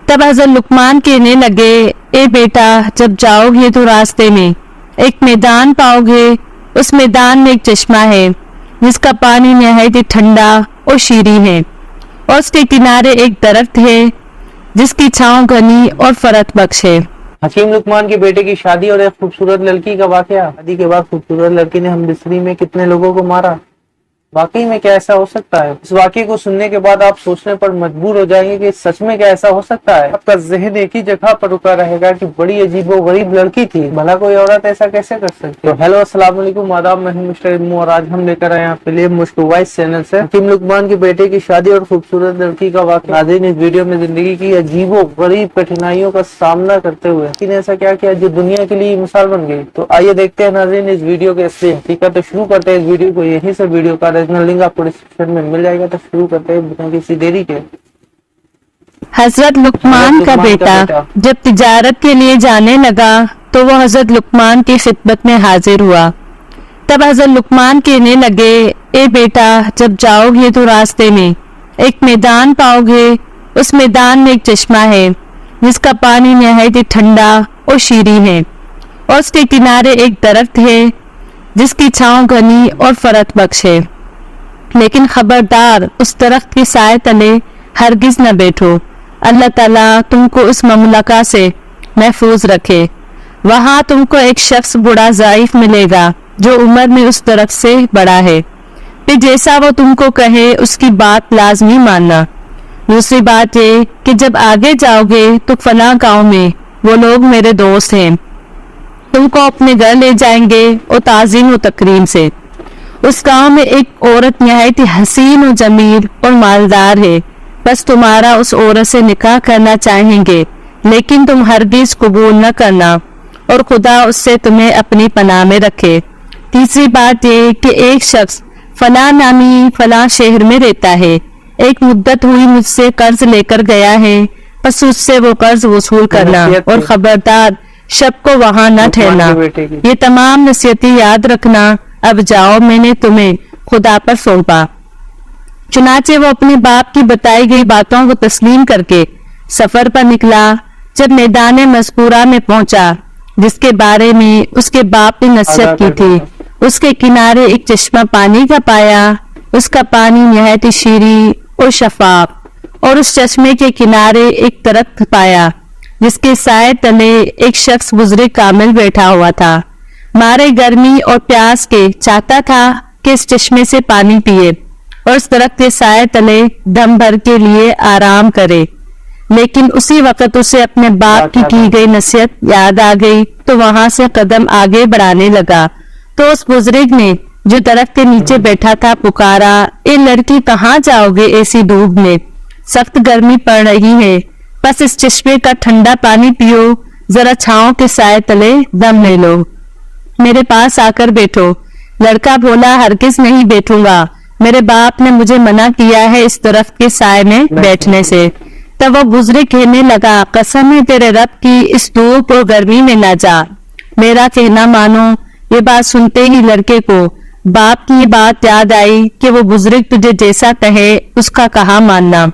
तब हज़रत लुकमान कहने लगे, ए बेटा, जब जाओगे तो रास्ते में एक मैदान पाओगे। उस मैदान में एक चश्मा है जिसका पानी नहायत ही ठंडा और शीरीं है, और उसके किनारे एक दरख्त है जिसकी छांव घनी और फरत बख्श है। हकीम लुकमान के बेटे की शादी और एक खूबसूरत लड़की का वाकया। शादी के बाद खूबसूरत लड़की ने हमबिस्तरी में कितने लोगों को मारा। वाकई में क्या ऐसा हो सकता है? इस वाकये को सुनने के बाद आप सोचने पर मजबूर हो जाएंगे कि सच में क्या ऐसा हो सकता है। आपका जहन एक ही जगह पर रुका रहेगा कि बड़ी अजीबोगरीब लड़की थी, भला कोई औरत ऐसा कैसे कर सकती है। तो हेलो अस्सलाम वालेकुम, आदाब, मैं हूं मिस्टर इम्मू और आज हम लेकर आए हैं फिल्म मुश्किल वॉइस चैनल से हकीम लुकमान के बेटे की शादी और खूबसूरत लड़की का वाकया। नाज़रीन, इस वीडियो में जिंदगी की अजीबोगरीब कठिनाइयों का सामना करते हुए लेकिन ऐसा क्या किया जो दुनिया के लिए मिसाल बन गई। तो आइए देखते हैं नाज़रीन इस वीडियो के असली हकीकत। तो शुरू करते हैं इस वीडियो को। यहीं से वीडियो का लिंक आपको डिस्क्रिप्शन में मिल जाएगा। तो शुरू करते हैं बिना किसी देरी के। हजरत लुकमान का बेटा जब तिजारत के लिए जाने लगा तो वो हजरत लुकमान की खिदमत में हाजिर हुआ। तब हजरत लुकमान कहने लगे, ए बेटा, जब जाओगे तो रास्ते में एक मैदान पाओगे। उस मैदान में एक चश्मा है जिसका पानी नहायत ही ठंडा और शीरीं है, और उसके किनारे एक दरख्त है जिसकी छांव घनी और फरत बख्श है। लेकिन खबरदार, उस दरख्त के साए तले हरगिज न बैठो। अल्लाह ताला तुमको उस ममलका से महफूज रखे। वहाँ तुमको एक शख्स बूढ़ा ज़ाइफ मिलेगा जो उम्र में उस दरख्त से बड़ा है। फिर जैसा वो तुमको कहे उसकी बात लाजमी मानना। दूसरी बात ये कि जब आगे जाओगे तो फलां गांव में वो लोग मेरे दोस्त हैं, तुमको अपने घर ले जाएंगे और ताज़ीम और तकरीम से। उस गांव में एक औरत निहायत हसीन और जमील और मालदार है। बस तुम्हारा उस औरत से निकाह करना चाहेंगे, लेकिन तुम हरगिज कबूल न करना और खुदा उससे तुम्हें अपनी पनाह में रखे। तीसरी बात ये कि एक शख्स फला नामी फला शहर में रहता है, एक मुद्दत हुई मुझसे कर्ज लेकर गया है, बस उससे वो कर्ज वसूल करना और खबरदार शब को वहां न ठहरना। ये तमाम नसीहतें याद रखना। अब जाओ, मैंने तुम्हें खुदा पर सौंपा। चुनाचे वो अपने बाप की बताई गई बातों को तस्लीम करके सफर पर निकला। जब मैदान मज़कूरा में पहुंचा जिसके बारे में उसके बाप ने नसीहत की थी, उसके किनारे एक चश्मा पानी का पाया। उसका पानी नहायत ही शीरीं और शफाफ, और उस चश्मे के किनारे एक दरख्त पाया जिसके साए तले एक शख्स बुजुर्ग कामिल बैठा हुआ था। मारे गर्मी और प्यास के चाहता था कि इस चश्मे से पानी पिए और उस दरख्त के साए तले दम भर के लिए आराम करे। लेकिन उसी वक्त उसे अपने बाप की गई नसीहत याद आ गई, तो वहां से कदम आगे बढ़ाने लगा। तो उस बुजुर्ग ने जो दरख्त के नीचे बैठा था पुकारा, ए लड़की, कहाँ जाओगे ऐसी धूप में? सख्त गर्मी पड़ रही है, बस इस चश्मे का ठंडा पानी पियो, जरा छांव के साए तले दम ले लो, मेरे पास आकर बैठो। लड़का बोला, हरगिज नहीं बैठूंगा, मेरे बाप ने मुझे मना किया है इस दरख्त के साए में बैठने से। तब वो बुजुर्ग कहने लगा, कसम है तेरे रब की, इस धूप और गर्मी में ना जा, मेरा कहना मानो। ये बात सुनते ही लड़के को बाप की ये बात याद आई कि वो बुजुर्ग तुझे जैसा कहे उसका कहा मानना।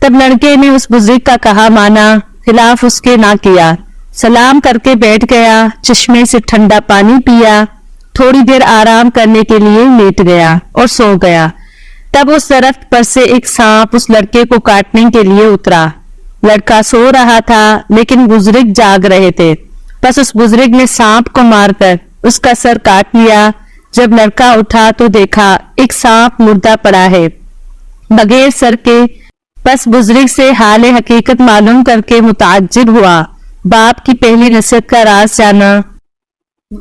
तब लड़के ने उस बुजुर्ग का कहा माना, खिलाफ उसके ना किया। सलाम करके बैठ गया, चश्मे से ठंडा पानी पिया, थोड़ी देर आराम करने के लिए लेट गया और सो गया। तब उस दरख्त पर से एक सांप उस लड़के को काटने के लिए उतरा। लड़का सो रहा था लेकिन बुजुर्ग जाग रहे थे। बस उस बुजुर्ग ने सांप को मारकर उसका सर काट लिया। जब लड़का उठा तो देखा एक सांप मुर्दा पड़ा है बगैर सर के। बस बुजुर्ग से हाल हकीकत मालूम करके मुताज्जिब हुआ, बाप की पहली नसीहत का राज जाना।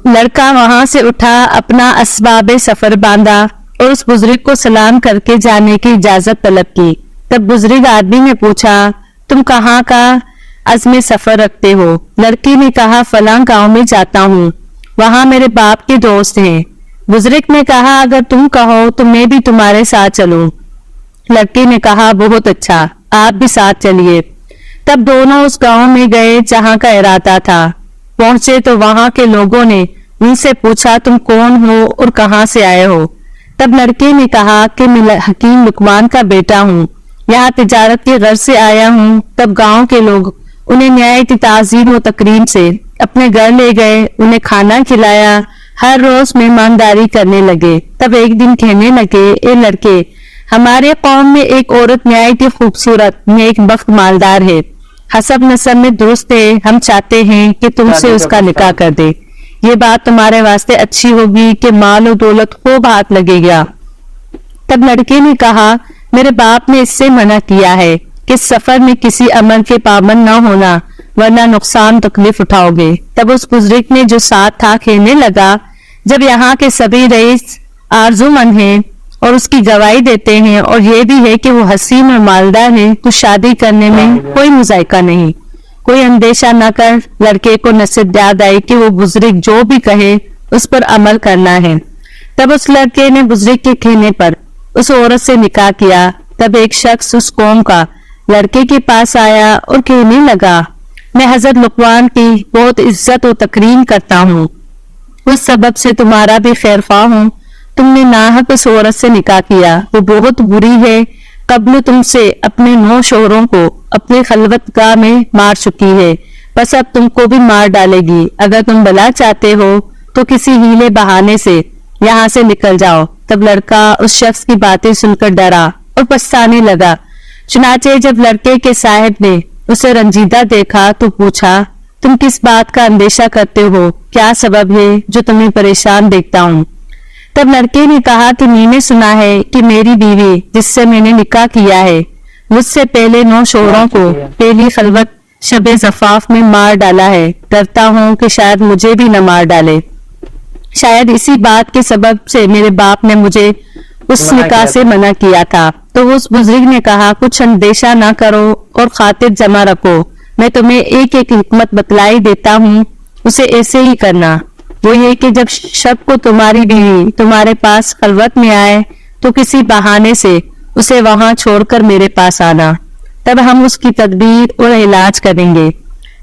लड़का वहां से उठा, अपना असबाब सफर बांधा और उस बुजुर्ग को सलाम करके जाने की इजाजत तलब की। तब बुजुर्ग आदमी ने पूछा, तुम कहाँ का अज़्म सफर रखते हो? लड़की ने कहा, फलां गांव में जाता हूँ, वहां मेरे बाप के दोस्त हैं। बुजुर्ग ने कहा, अगर तुम कहो तो मैं भी तुम्हारे साथ चलूं। लड़की ने कहा, बहुत अच्छा, आप भी साथ चलिए। तब दोनों उस गांव में गए जहां का इरादा था। पहुंचे तो वहां के लोगों ने उनसे पूछा, तुम कौन हो और कहां से आए हो? तब लड़के ने कहा कि मैं हकीम लुकमान का बेटा हूँ यहाँ तिजारत के घर से आया हूँ। तब गांव के लोग उन्हें निहायत ताज़ीम व तकरीम से अपने घर ले गए, उन्हें खाना खिलाया, हर रोज मेहमानदारी करने लगे। तब एक दिन कहने लगे, ए लड़के, हमारे कौम में एक औरत निहायत ही खूबसूरत, नेक बख्त, मालदार है, हसब नसब में दुरुस्त है। हम चाहते हैं कि तुमसे उसका निकाह कर दे। ये बात तुम्हारे वास्ते अच्छी होगी कि माल और दौलत खूब हाथ लगेगा। तब लड़के ने कहा, मेरे बाप ने इससे मना किया है कि सफर में किसी अमल के पाबंद न होना, वरना नुकसान तकलीफ उठाओगे। तब उस बुजुर्ग ने जो साथ था कहने लगा, जब यहाँ के सभी रईस आरजूमंद हैं और उसकी गवाही देते हैं और ये भी है कि वो हसीन और मालदार है, तो शादी करने में कोई मुजायका नहीं। कोई अंदेशा न कर। लड़के को नसीहत याद आई कि वो बुजुर्ग जो भी कहे उस पर अमल करना है। तब उस लड़के ने बुजुर्ग के कहने पर उस औरत से निकाह किया। तब एक शख्स उस कौम का लड़के के पास आया और कहने लगा, मैं हजरत लुकमान की बहुत इज्जत और तकरीम करता हूँ, उस सबब से तुम्हारा भी खैरख्वाह हूँ। तुमने नाहक उस औरत से निकाह किया, वो बहुत बुरी है, कब्ल तुमसे अपने 9 शोहरों को अपने खलवतगाह में मार चुकी है, बस अब तुमको भी मार डालेगी। अगर तुम भला चाहते हो तो किसी हीले बहाने से यहाँ से निकल जाओ। तब लड़का उस शख्स की बातें सुनकर डरा और पछताने लगा। चुनाचे जब लड़के के साहिब ने उसे रंजीदा देखा तो पूछा, तुम किस बात का अंदेशा करते हो? क्या सबब है जो तुम्हें परेशान देखता हूँ? तब लड़के ने कहा कि मैंने सुना है कि मेरी बीवी जिससे मैंने निकाह किया है, मुझसे पहले 9 शोहरों को पहली खलवत शबे ज़फ़ाफ में मार डाला है। डरता हूँ कि शायद मुझे भी न मार डाले। शायद इसी बात के सबब से मेरे बाप ने मुझे उस निकाह से मना किया था। तो उस बुजुर्ग ने कहा, कुछ अंदेशा ना करो और खातिर जमा रखो, मैं तुम्हें एक एक हिकमत बतलाई देता हूँ, उसे ऐसे ही करना। वो ये कि जब शब को तुम्हारी बीवी तुम्हारे पास खलवत में आए तो किसी बहाने से उसे वहां छोड़कर मेरे पास आना, तब हम उसकी तदबीर और इलाज करेंगे।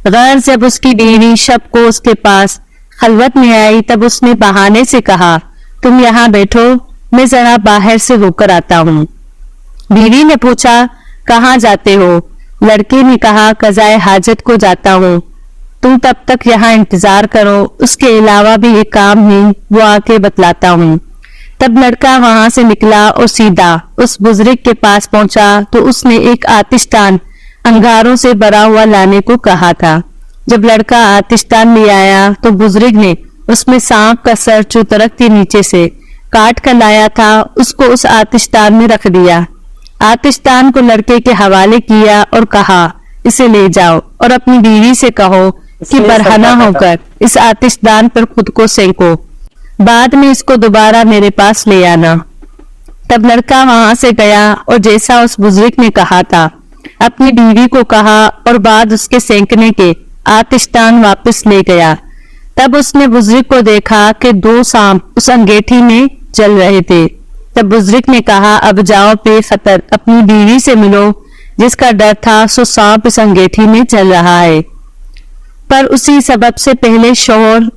गैर जब उसकी बीवी शब को उसके पास खलवत में आई तब उसने बहाने से कहा, तुम यहाँ बैठो, मैं जरा बाहर से होकर आता हूँ। बीवी ने पूछा, कहाँ जाते हो? लड़के ने कहा, कज़ाए हाजत को जाता हूँ, तुम तब तक यहाँ इंतजार करो, उसके अलावा भी एक काम है, वो आके बतलाता हूँ। तब लड़का वहां से निकला और सीधा उस बुजुर्ग के पास पहुंचा तो उसने एक आतिशदान अंगारों से भरा हुआ लाने को कहा था। जब लड़का आतिशदान ले आया तो बुजुर्ग ने उसमें सांप का सर जो दरख्त के नीचे से काट कर लाया था, उसको उस आतिशदान में रख दिया। आतिशदान को लड़के के हवाले किया और कहा, इसे ले जाओ और अपनी बीवी से कहो कि बरहना होकर इस आतिशदान पर खुद को सेंको, बाद में इसको दोबारा मेरे पास ले आना। तब लड़का वहां से गया और जैसा उस बुजुर्ग ने कहा था अपनी बीवी को कहा और बाद उसके सेंकने के आतिशदान वापस ले गया। तब उसने बुजुर्ग को देखा कि 2 सांप उस अंगेठी में जल रहे थे। तब बुजुर्ग ने कहा, अब जाओ बेखतर अपनी बीवी से मिलो, जिसका डर था सो सांप इस अंगेठी में चल रहा है। पर उसी सबब से पहले शौहर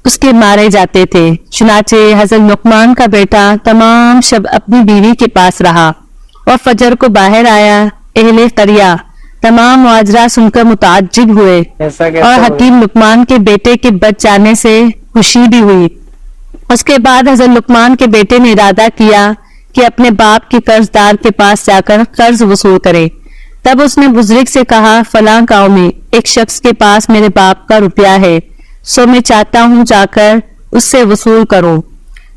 उसके मारे जाते थे। चुनाचे हजरत लुकमान का बेटा तमाम शब अपनी बीवी के पास रहा और फजर को बाहर आया। अहले करिया तमाम मुआजरा सुनकर मुताज्जिब हुए और हकीम लुकमान के बेटे के बच जाने से खुशी भी हुई। उसके बाद हजरत लुकमान के बेटे ने इरादा किया कि अपने बाप के कर्जदार के पास जाकर कर्ज वसूल करे। तब उसने बुजुर्ग से कहा, फलां गांव में एक शख्स के पास मेरे बाप का रुपया है, सो मैं चाहता हूँ जाकर उससे वसूल करो।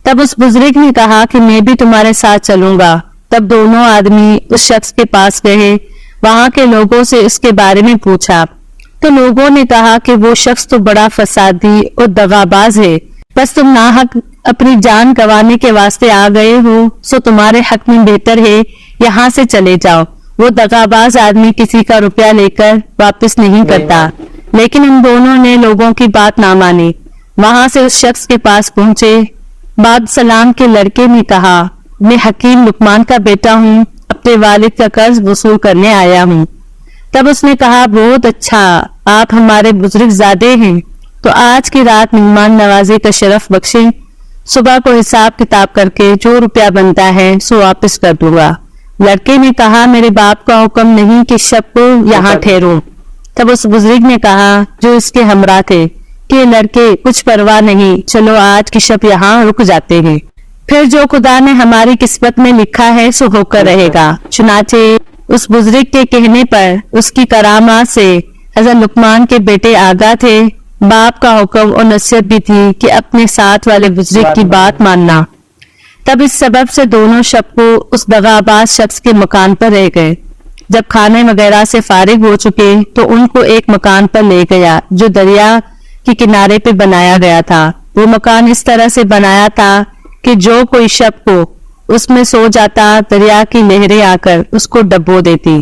तब उस बुजुर्ग ने कहा कि मैं भी तुम्हारे साथ चलूंगा। तब दोनों आदमी उस शख्स के पास गए, वहां के लोगों से उसके बारे में पूछा तो लोगों ने कहा कि वो शख्स तो बड़ा फसादी और दगाबाज है, बस तुम नाहक अपनी जान गंवाने के वास्ते आ गए हो, सो तुम्हारे हक में बेहतर है यहाँ से चले जाओ। वो दगाबाज आदमी किसी का रुपया लेकर वापस नहीं करता। लेकिन उन दोनों ने लोगों की बात ना मानी, वहां से उस शख्स के पास पहुंचे। बाद सलाम के लड़के ने कहा, मैं हकीम लुकमान का बेटा हूँ, अपने वालिद का कर्ज वसूल करने आया हूँ। तब उसने कहा, बहुत अच्छा, आप हमारे बुजुर्ग ज़ादे हैं, तो आज की रात मेहमान नवाजी का शरफ बख्शें, सुबह को हिसाब किताब करके जो रुपया बनता है सो वापस कर दूंगा। लड़के ने कहा मेरे बाप का हुक्म नहीं कि शब को यहाँ ठहरूं। तब उस बुजुर्ग ने कहा जो इसके हमरा थे कि लड़के कुछ परवाह नहीं, चलो आज की शब यहाँ रुक जाते हैं, फिर जो खुदा ने हमारी किस्मत में लिखा है सो होकर रहेगा। चुनाचे उस बुजुर्ग के कहने पर उसकी करामात से हजरत लुकमान के बेटे आगा थे। बाप का हुक्म और नसीहत भी थी कि अपने साथ वाले बुजुर्ग की बात मानना। तब इस सबब से दोनों शब को उस दगाबाज शख्स के मकान पर रह गए। जब खाने वगैरह से फारिग हो चुके तो उनको एक मकान पर ले गया जो दरिया के किनारे पे बनाया गया था। वो मकान इस तरह से बनाया था कि जो कोई शब को उसमें सो जाता दरिया की लहरें आकर उसको डबो देती।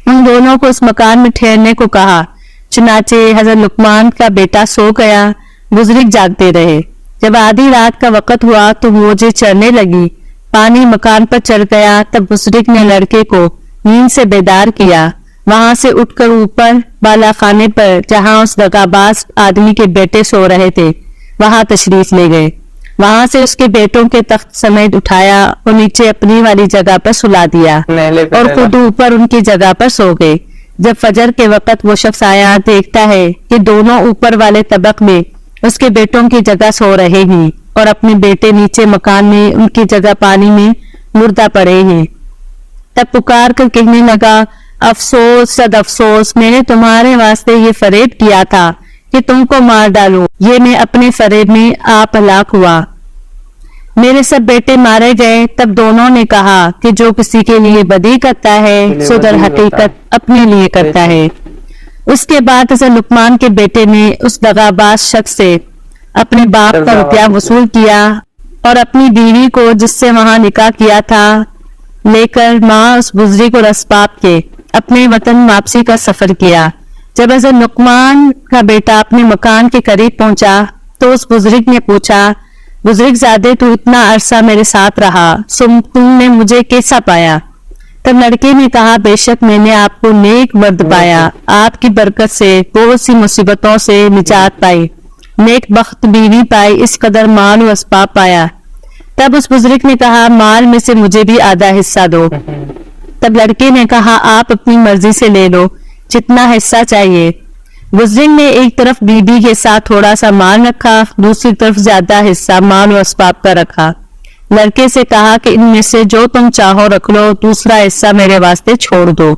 उन दोनों को उस मकान में ठहरने को कहा। चुनाचे हजरत लुकमान का बेटा सो गया, बुजुर्ग जागते रहे। जब आधी रात का वक्त हुआ तो मौजें चढ़ने लगी, पानी मकान पर चढ़ गया। तब बुजुर्ग ने लड़के को नींद से बेदार किया। वहां से उठकर ऊपर बाला खाने पर जहां उस दगाबाज आदमी के बेटे सो रहे थे वहां तशरीफ ले गए। वहां से उसके बेटों के तख्त समेत उठाया और नीचे अपनी वाली जगह पर सुला दिया और खुद ऊपर उनकी जगह पर सो गए। जब फजर के वक्त वो शख्स आया, देखता है कि दोनों ऊपर वाले तबक में उसके बेटों की जगह सो रहे हैं और अपने बेटे नीचे मकान में उनकी जगह पानी में मुर्दा पड़े हैं। तब पुकार कर कहने लगा, अफसोस सद अफसोस, मैंने तुम्हारे वास्ते ये फरेब किया था कि तुमको मार डालूं, ये मैं अपने फरेब में आप हलाक हुआ, मेरे सब बेटे मारे गए। तब दोनों ने कहा कि जो किसी के लिए बदी करता है सो दर हकीकत अपने लिए करता है। उसके बाद हज़रत लुकमान के बेटे ने उस दगाबाज शख्स से अपने बाप का रुपया वसूल किया और अपनी बीवी को जिससे वहां निकाह किया था लेकर माँ उस बुजुर्ग और असबाब के अपने वतन वापसी का सफर किया। जब हज़रत लुकमान का बेटा अपने मकान के करीब पहुंचा तो उस बुजुर्ग ने पूछा, बुजुर्ग ज़ादे तू इतना अरसा मेरे साथ रहा, तुमने मुझे कैसा पाया? तब लड़के ने कहा, बेशक मैंने आपको नेक मर्द पाया, आपकी बरकत से बहुत सी मुसीबतों से निजात पाई, नेक बख्त बीवी पाई, इस कदर माल और असबाब पाया। तब उस बुजुर्ग ने कहा, माल में से मुझे भी आधा हिस्सा दो। तब लड़के ने कहा, आप अपनी मर्जी से ले लो, जितना हिस्सा चाहिए। बुजुर्ग ने एक तरफ बीबी के साथ थोड़ा सा माल रखा, दूसरी तरफ ज्यादा हिस्सा माल और असबाब का रखा। लड़के से कहा कि इनमें से जो तुम चाहो रख लो, दूसरा हिस्सा मेरे वास्ते छोड़ दो।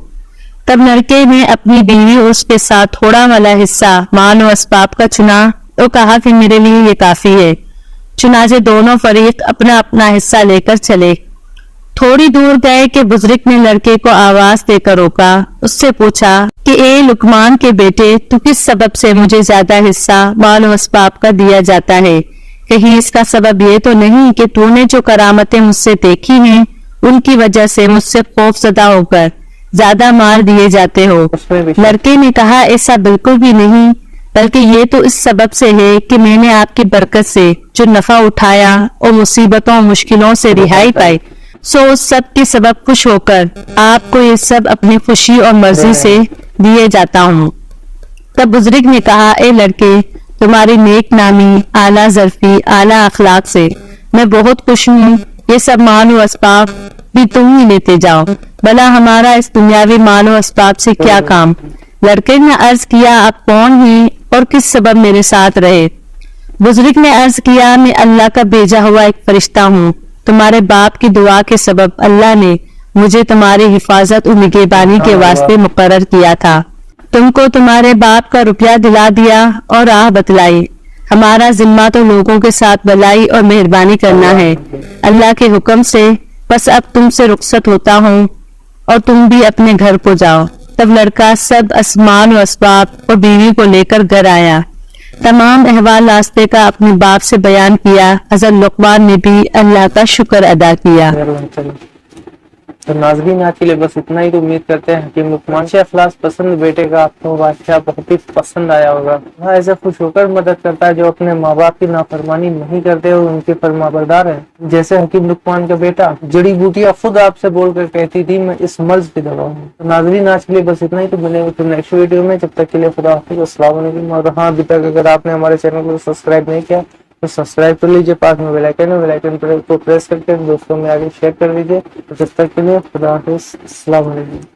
तब लड़के ने अपनी बीवी और उसके साथ थोड़ा वाला हिस्सा माल और असबाब का चुना और कहा कि मेरे लिए ये काफी है। चुनाचे दोनों फरीक अपना अपना हिस्सा लेकर चले। थोड़ी दूर गए कि बुजुर्ग ने लड़के को आवाज देकर रोका। उससे पूछा कि ए लुकमान के बेटे, तू किस सबब से मुझे ज्यादा हिस्सा माल और असबाब का दिया जाता है? कहीं इसका सबब ये तो नहीं कि तूने जो करामतें मुझसे देखी हैं उनकी वजह से मुझसे खौफजदा होकर ज्यादा माल दिए जाते हो? लड़के ने कहा, ऐसा बिल्कुल भी नहीं, बल्कि ये तो इस सबब से है कि मैंने आपकी बरकत से जो नफा उठाया और मुसीबतों और मुश्किलों से रिहाई पाई, सो उस सब के सबब खुश होकर आपको ये सब अपनी खुशी और मर्जी से दिए जाता हूँ। तब बुजुर्ग ने कहा, ए लड़के, तुम्हारी नेक नामी, आला ज़र्फी, आला अखलाक से मैं बहुत खुश हूँ। ये सब माल और असबाब भी तुम ही लेते जाओ, भला हमारा इस दुनियावी माल और असबाब से क्या काम? लड़के ने अर्ज किया, आप कौन हैं और किस सबब मेरे साथ रहे? बुजुर्ग ने अर्ज किया, मैं अल्लाह का भेजा हुआ एक फरिश्ता हूँ। तुम्हारे बाप की दुआ के सबब अल्लाह ने मुझे तुम्हारी हिफाजत और निगहबानी के वास्ते मुकर्रर किया था। तुमको तुम्हारे बाप का रुपया दिला दिया और राह बतलाई। हमारा जिम्मा तो लोगों के साथ भलाई और मेहरबानी करना है। अल्लाह के हुक्म से बस अब तुमसे रुखसत होता हूँ और तुम भी अपने घर को जाओ। तब लड़का सब असमान और असबाब और बीवी को लेकर घर आया। तमाम अहवाल रास्ते का अपने बाप से बयान किया। हज़रत लुकमान ने भी अल्लाह का शुक्र अदा किया। तो नाज़रीन, आज के लिए बस इतना ही। तो उम्मीद करते हैं कि लुकमान से अखलास पसंद बेटे का आपको बादशाह बहुत ही पसंद आया होगा। वह ऐसे खुश होकर मदद करता है जो अपने माँ बाप की नाफरमानी नहीं करते और उनके फरमाबरदार है। जैसे हकीम लुकमान का बेटा, जड़ी बूटियां खुद आपसे बोलकर कहती थी मैं इस मर्ज की दवा हूँ। तो नाज़रीन, आज के लिए बस इतना ही। तो मिलेंगे फिर नेक्स्ट वीडियो में। जब तक के लिए खुदा हाफिज़, अस्सलाम वालेकुम। और हाँ, अभी तक अगर आपने हमारे चैनल को सब्सक्राइब नहीं किया तो सब्सक्राइब कर लीजिए, पास में बेल आइकन है, बेल आइकन को प्रेस करके दोस्तों में आगे शेयर कर दीजिए। तो तब तक के लिए खुदा हाफिज़, अस्सलाम वालेकुम।